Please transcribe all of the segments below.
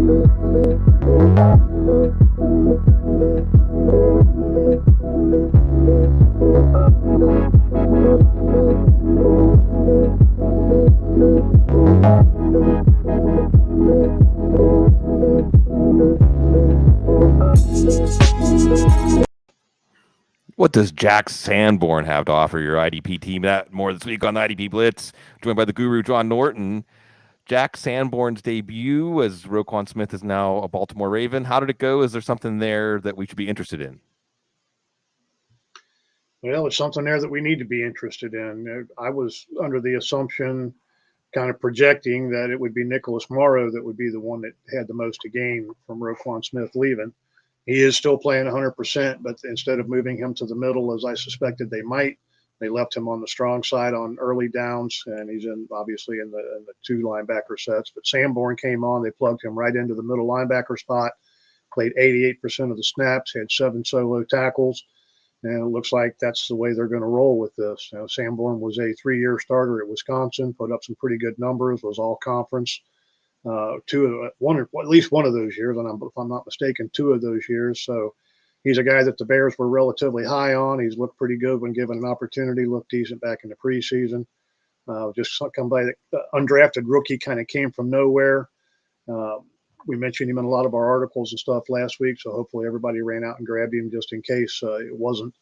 What does Jack Sanborn have to offer your IDP team? That more this week on the IDP Blitz, joined by the guru, John Norton. Jack Sanborn's debut as Roquan Smith is now a Baltimore Raven. How did it go? Is there something there that we should be interested in? Well, it's something there that we need to be interested in. I was under the assumption, kind of projecting, that it would be Nicholas Morrow that would be the one that had the most to gain from Roquan Smith leaving. He is still playing 100%, but instead of moving him to the middle, as I suspected they might, they left him on the strong side on early downs, and he's obviously in the two linebacker sets. But Sanborn came on. They plugged him right into the middle linebacker spot, played 88% of the snaps, had 7 solo tackles, and it looks like that's the way they're going to roll with this. Sanborn was a 3-year starter at Wisconsin, put up some pretty good numbers, was all conference. At least one of those years, and if I'm not mistaken, 2 of those years. So he's a guy that the Bears were relatively high on. He's looked pretty good when given an opportunity, looked decent back in the preseason. Just come by the undrafted rookie, kind of came from nowhere. We mentioned him in a lot of our articles and stuff last week, so hopefully everybody ran out and grabbed him just in case it wasn't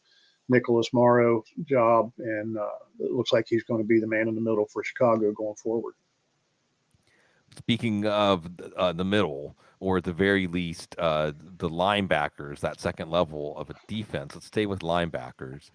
Nicholas Morrow's job, and it looks like he's going to be the man in the middle for Chicago going forward. Speaking of the middle, or at the very least, the linebackers, that second level of a defense, let's stay with linebackers.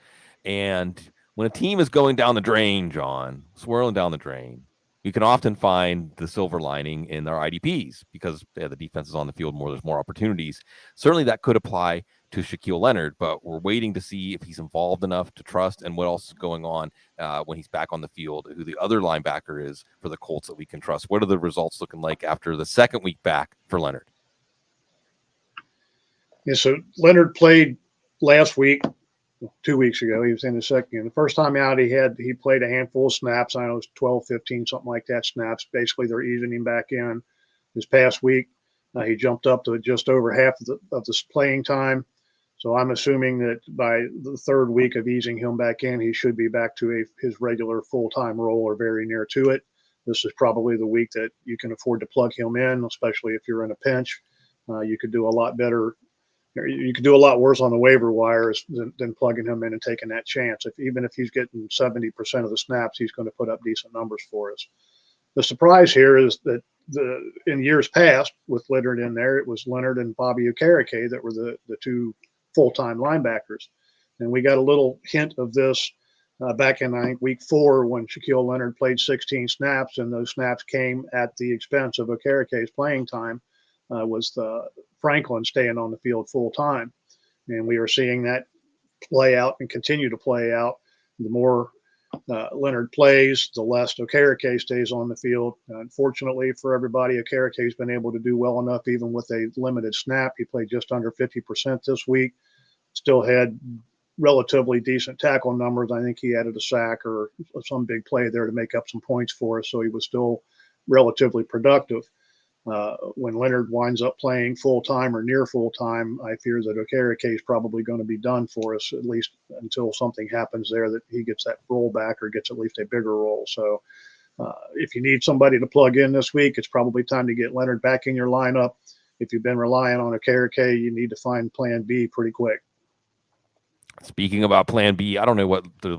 And when a team is going down the drain, John, swirling down the drain, you can often find the silver lining in their IDPs because the defense is on the field more. There's more opportunities. Certainly that could apply to Shaquille Leonard, but we're waiting to see if he's involved enough to trust and what else is going on when he's back on the field, who the other linebacker is for the Colts that we can trust. What are the results looking like after the second week back for Leonard? Yeah, so Leonard played last week, 2 weeks ago. He was in the second game. The first time out, he played a handful of snaps. I don't know, it was 12, 15, something like that snaps. Basically, they're easing him back in. This past week, he jumped up to just over half of the playing time. So I'm assuming that by the third week of easing him back in, he should be back to his regular full-time role or very near to it. This is probably the week that you can afford to plug him in, especially if you're in a pinch. You could do a lot better. You could do a lot worse on the waiver wires than plugging him in and taking that chance. Even if he's getting 70% of the snaps, he's going to put up decent numbers for us. The surprise here is that in years past, with Leonard in there, it was Leonard and Bobby Okereke that were the two full-time linebackers. And we got a little hint of this back in, I think, week 4 when Shaquille Leonard played 16 snaps, and those snaps came at the expense of Okereke's playing time, was the Franklin staying on the field full-time. And we are seeing that play out and continue to play out. The more Leonard plays, the less Okereke stays on the field. Unfortunately for everybody, Okereke's been able to do well enough even with a limited snap. He played just under 50% this week. Still had relatively decent tackle numbers. I think he added a sack or some big play there to make up some points for us, so he was still relatively productive. When Leonard winds up playing full-time or near full-time, I fear that Okereke is probably going to be done for us, at least until something happens there that he gets that role back or gets at least a bigger role. So if you need somebody to plug in this week, it's probably time to get Leonard back in your lineup. If you've been relying on Okereke, you need to find plan B pretty quick. Speaking about plan B, I don't know what the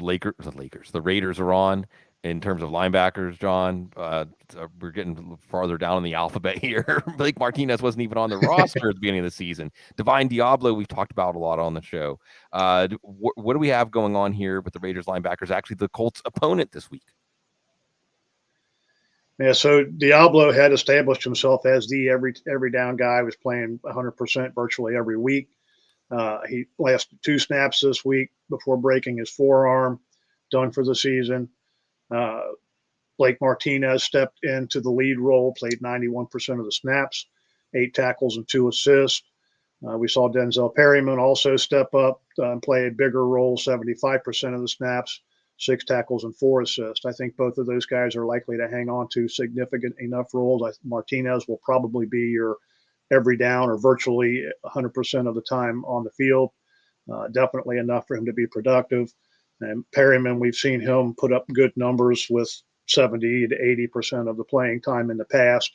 Raiders are on in terms of linebackers, John. We're getting farther down in the alphabet here. Blake Martinez wasn't even on the roster at the beginning of the season. Divine Diablo, we've talked about a lot on the show. What do we have going on here with the Raiders linebackers? Actually, the Colts' opponent this week. Yeah, so Diablo had established himself as the every down guy, was playing 100% virtually every week. He lasted 2 snaps this week before breaking his forearm, done for the season. Blake Martinez stepped into the lead role, played 91% of the snaps, 8 tackles and 2 assists. We saw Denzel Perryman also step up and play a bigger role, 75% of the snaps, 6 tackles and 4 assists. I think both of those guys are likely to hang on to significant enough roles. Martinez will probably be your every down or virtually 100% of the time on the field. Definitely enough for him to be productive. And Perryman, we've seen him put up good numbers with 70 to 80% of the playing time in the past.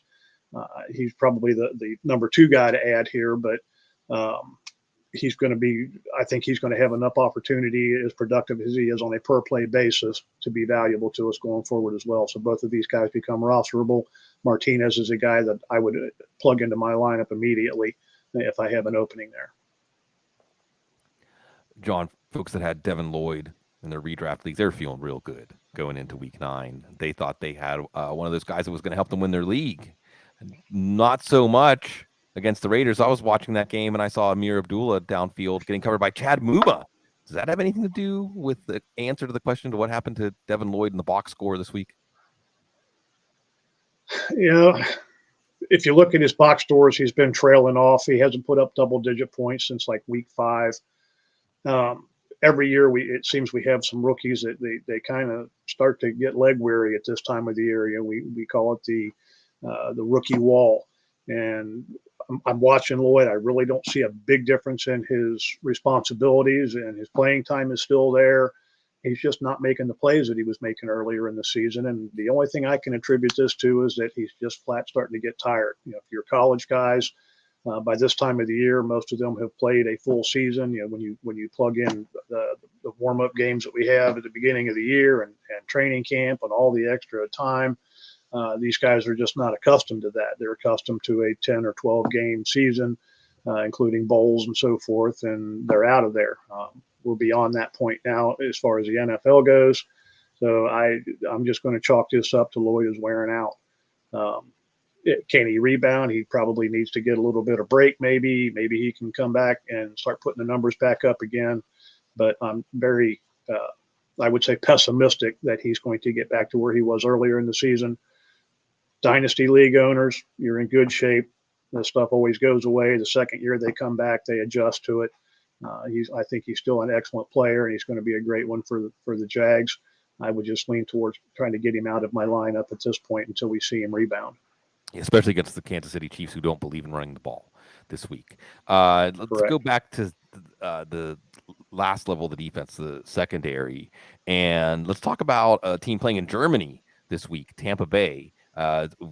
He's probably the number 2 guy to add here, but he's going to be, I think he's going to have enough opportunity, as productive as he is on a per play basis, to be valuable to us going forward as well. So both of these guys become rosterable. Martinez is a guy that I would plug into my lineup immediately if I have an opening there. John, folks that had Devin Lloyd in their redraft leagues, they're feeling real good going into week 9. They thought they had one of those guys that was going to help them win their league. Not so much against the Raiders. I was watching that game and I saw Amir Abdullah downfield getting covered by Chad Muma. Does that have anything to do with the answer to the question to what happened to Devin Lloyd in the box score this week? You know, if you look at his box scores, he's been trailing off. He hasn't put up double-digit points since like week 5. Every year, it seems we have some rookies that they kind of start to get leg weary at this time of the year. You know, we call it the rookie wall. And I'm watching Lloyd. I really don't see a big difference in his responsibilities, and his playing time is still there. He's just not making the plays that he was making earlier in the season. And the only thing I can attribute this to is that he's just flat starting to get tired. You know, if you're college guys, by this time of the year, most of them have played a full season. You know, when you plug in the warm-up games that we have at the beginning of the year and training camp and all the extra time, these guys are just not accustomed to that. They're accustomed to a 10 or 12 game season, including bowls and so forth, and they're out of there. We're beyond that point now as far as the NFL goes. So I'm just going to chalk this up to Lloyd is wearing out. Can he rebound? He probably needs to get a little bit of break. Maybe he can come back and start putting the numbers back up again. But I'm very, I would say, pessimistic that he's going to get back to where he was earlier in the season. Dynasty league owners, you're in good shape. This stuff always goes away. The second year they come back, they adjust to it. I think he's still an excellent player, and he's going to be a great one for the Jags. I would just lean towards trying to get him out of my lineup at this point until we see him rebound. Especially against the Kansas City Chiefs, who don't believe in running the ball this week. Let's go back to the last level of the defense, the secondary, and let's talk about a team playing in Germany this week, Tampa Bay.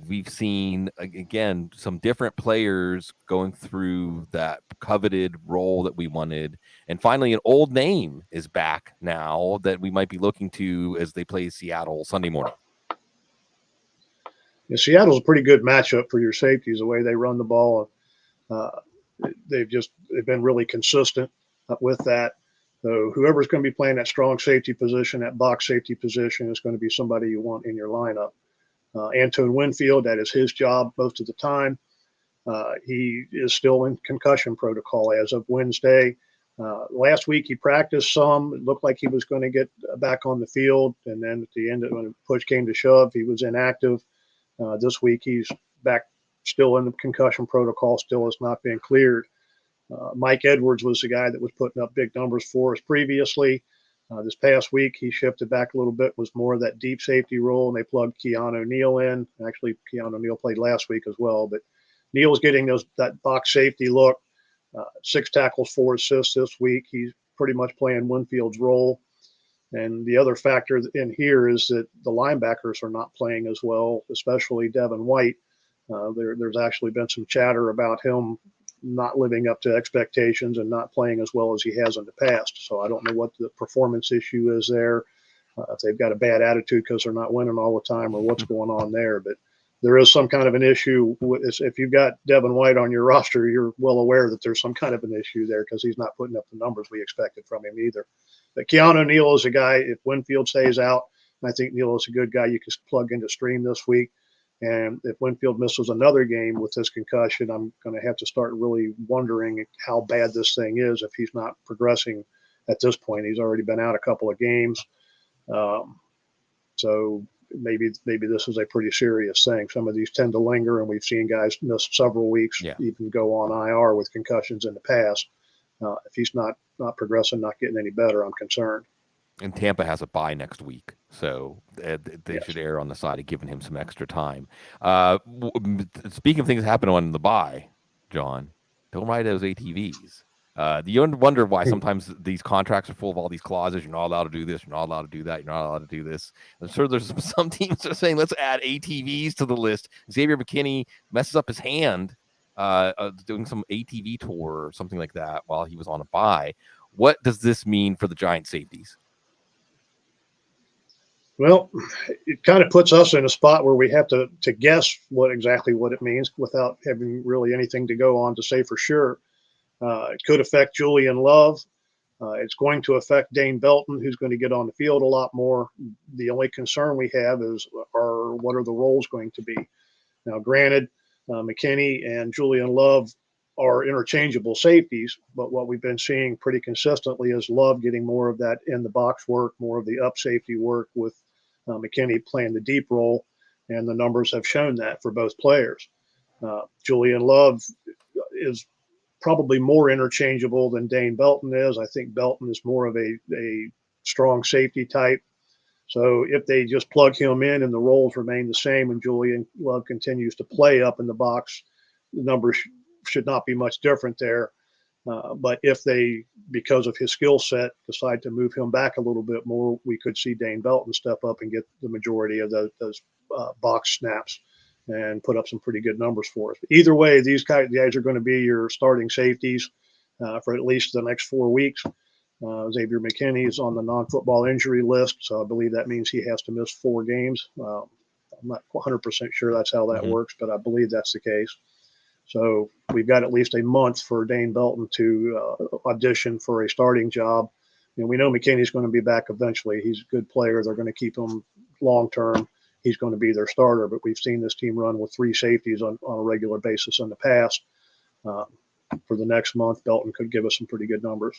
We've seen, again, some different players going through that coveted role that we wanted. And finally, an old name is back now that we might be looking to as they play Seattle Sunday morning. Yeah, Seattle's a pretty good matchup for your safeties, the way they run the ball. They've been really consistent with that. So whoever's going to be playing that strong safety position, that box safety position, is going to be somebody you want in your lineup. Antoine Winfield, that is his job most of the time. He is still in concussion protocol as of Wednesday. Last week he practiced some. It looked like he was going to get back on the field, and then at the end, when push came to shove, he was inactive. This week he's back still in the concussion protocol, still has not been cleared. Mike Edwards was the guy that was putting up big numbers for us previously. This past week, he shifted back a little bit, was more of that deep safety role, and they plugged Keanu Neal in. Actually, Keanu Neal played last week as well, but Neal's getting that box safety look. 6 tackles, 4 assists this week. He's pretty much playing Winfield's role. And the other factor in here is that the linebackers are not playing as well, especially Devin White. There's actually been some chatter about him not living up to expectations and not playing as well as he has in the past. So I don't know what the performance issue is there, if they've got a bad attitude because they're not winning all the time, or what's going on there. But there is some kind of an issue. If you've got Devin White on your roster, you're well aware that there's some kind of an issue there because he's not putting up the numbers we expected from him either. But Keanu Neal is a guy, if Winfield stays out, I think Neal is a good guy you can plug into stream this week. And if Winfield misses another game with this concussion, I'm going to have to start really wondering how bad this thing is if he's not progressing at this point. He's already been out a couple of games. So maybe this is a pretty serious thing. Some of these tend to linger, and we've seen guys miss several weeks, even go on IR with concussions in the past. If he's not progressing, not getting any better, I'm concerned. And Tampa has a bye next week, so they should err on the side of giving him some extra time. Speaking of things happening on the bye, John. Don't ride those ATVs. You wonder why sometimes these contracts are full of all these clauses. You're not allowed to do this. You're not allowed to do that. You're not allowed to do this. I'm sure there's some teams that are saying, let's add ATVs to the list. Xavier McKinney messes up his hand doing some ATV tour or something like that while he was on a bye. What does this mean for the Giant safeties? Well, it kind of puts us in a spot where we have to guess exactly what it means without having really anything to go on to say for sure. It could affect Julian Love. It's going to affect Dane Belton, who's going to get on the field a lot more. The only concern we have is what are the roles going to be? Now, granted, McKinney and Julian Love are interchangeable safeties, but what we've been seeing pretty consistently is Love getting more of that in the box work, more of the up safety work, with McKinney playing the deep role, and the numbers have shown that for both players. Julian Love is probably more interchangeable than Dane Belton is. I think Belton is more of a strong safety type. So if they just plug him in and the roles remain the same and Julian Love continues to play up in the box, the numbers should not be much different there. But if they, because of his skill set, decide to move him back a little bit more, we could see Dane Belton step up and get the majority of those box snaps and put up some pretty good numbers for us. But either way, these guys are going to be your starting safeties for at least the next 4 weeks. Xavier McKinney is on the non-football injury list, so I believe that means he has to miss 4 games. I'm not 100% sure that's how that works, but I believe that's the case. So we've got at least a month for Dane Belton to audition for a starting job. And we know McKinney's going to be back eventually. He's a good player. They're going to keep him long term. He's going to be their starter, but we've seen this team run with 3 safeties on a regular basis in the past. For the next month, Belton could give us some pretty good numbers.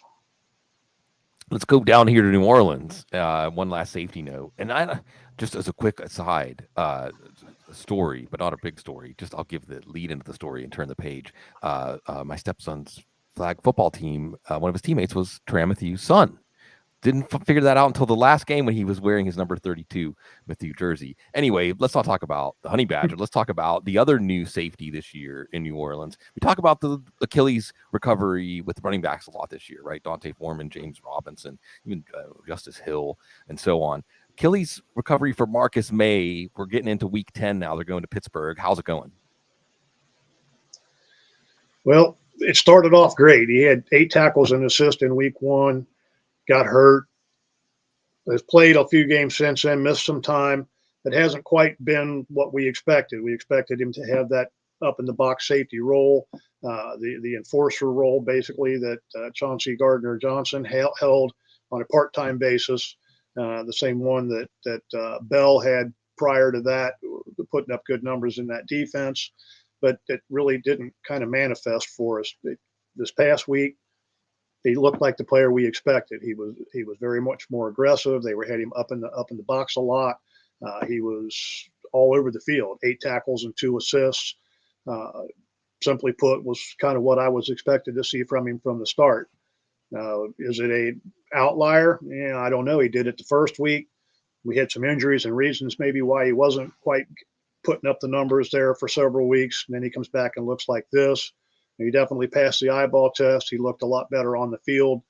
Let's go down here to New Orleans. One last safety note, and I just as a quick aside, story, but not a big story. Just I'll give the lead into the story and turn the page. My stepson's flag football team, one of his teammates was Trey Matthew's son. Didn't figure that out until the last game when he was wearing his number 32 Matthew jersey. Anyway, let's not talk about the Honey Badger. Let's talk about the other new safety this year in New Orleans. We talk about the Achilles recovery with running backs a lot this year, right? Dante Foreman, James Robinson, even Justice Hill, and so on. Achilles recovery for Marcus May. We're getting into week 10 now. They're going to Pittsburgh. How's it going? Well, it started off great. He had 8 tackles and assist in week 1. Got hurt, has played a few games since then, missed some time. It hasn't quite been what we expected. We expected him to have that up in the box safety role, the enforcer role, basically, that Chauncey Gardner-Johnson held on a part-time basis, the same one that Bell had prior to that, putting up good numbers in that defense. But it really didn't kind of manifest for us. This past week, he looked like the player we expected. He was very much more aggressive. They had him up in the box a lot. He was all over the field, 8 tackles and 2 assists. Simply put, was kind of what I was expected to see from him from the start. Is it a outlier? Yeah, I don't know. He did it the first week. We had some injuries and reasons maybe why he wasn't quite putting up the numbers there for several weeks. And then he comes back and looks like this. He definitely passed the eyeball test. He looked a lot better on the field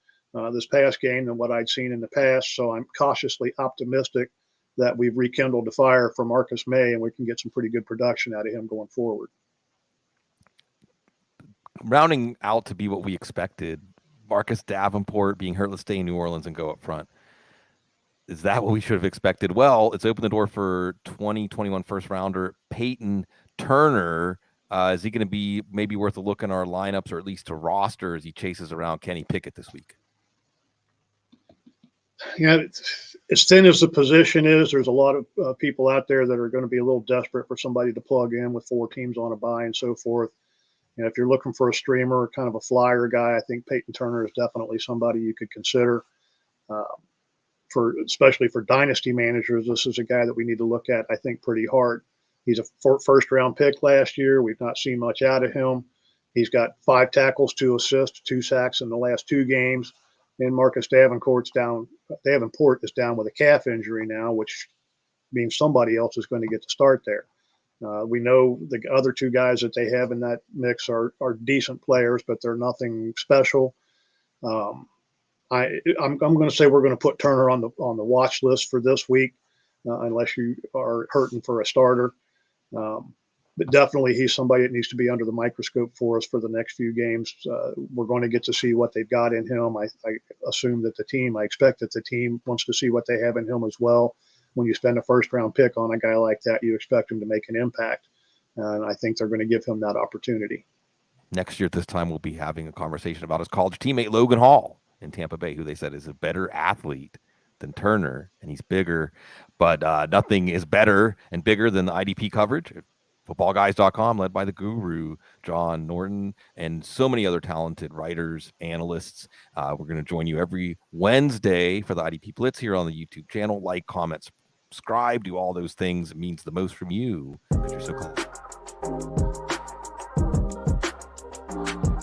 this past game than what I'd seen in the past. So I'm cautiously optimistic that we've rekindled the fire for Marcus May and we can get some pretty good production out of him going forward. Rounding out to be what we expected, Marcus Davenport being hurt, let's stay in New Orleans and go up front. Is that what we should have expected? Well, it's opened the door for 2021 first rounder Peyton Turner. Is he going to be maybe worth a look in our lineups or at least to roster as he chases around Kenny Pickett this week? Yeah, as thin as the position is, there's a lot of people out there that are going to be a little desperate for somebody to plug in with 4 teams on a bye and so forth. And if you're looking for a streamer, kind of a flyer guy, I think Peyton Turner is definitely somebody you could consider. Especially for dynasty managers, this is a guy that we need to look at, I think, pretty hard. He's a first-round pick last year. We've not seen much out of him. He's got 5 tackles, 2 assists, 2 sacks in the last 2 games. And Marcus Davenport is down with a calf injury now, which means somebody else is going to get to start there. We know the other two guys that they have in that mix are decent players, but they're nothing special. I'm going to say we're going to put Turner on the watch list for this week, unless you are hurting for a starter. But definitely he's somebody that needs to be under the microscope for us for the next few games. We're going to get to see what they've got in him. I assume that I expect that the team wants to see what they have in him as well. When you spend a first round pick on a guy like that, you expect him to make an impact. And I think they're going to give him that opportunity. Next year at this time, we'll be having a conversation about his college teammate, Logan Hall in Tampa Bay, who they said is a better athlete than Turner, and he's bigger, but nothing is better and bigger than the IDP coverage. Footballguys.com, led by the guru, John Norton, and so many other talented writers, analysts. We're going to join you every Wednesday for the IDP Blitz here on the YouTube channel. Like, comment, subscribe, do all those things. It means the most from you because you're so close.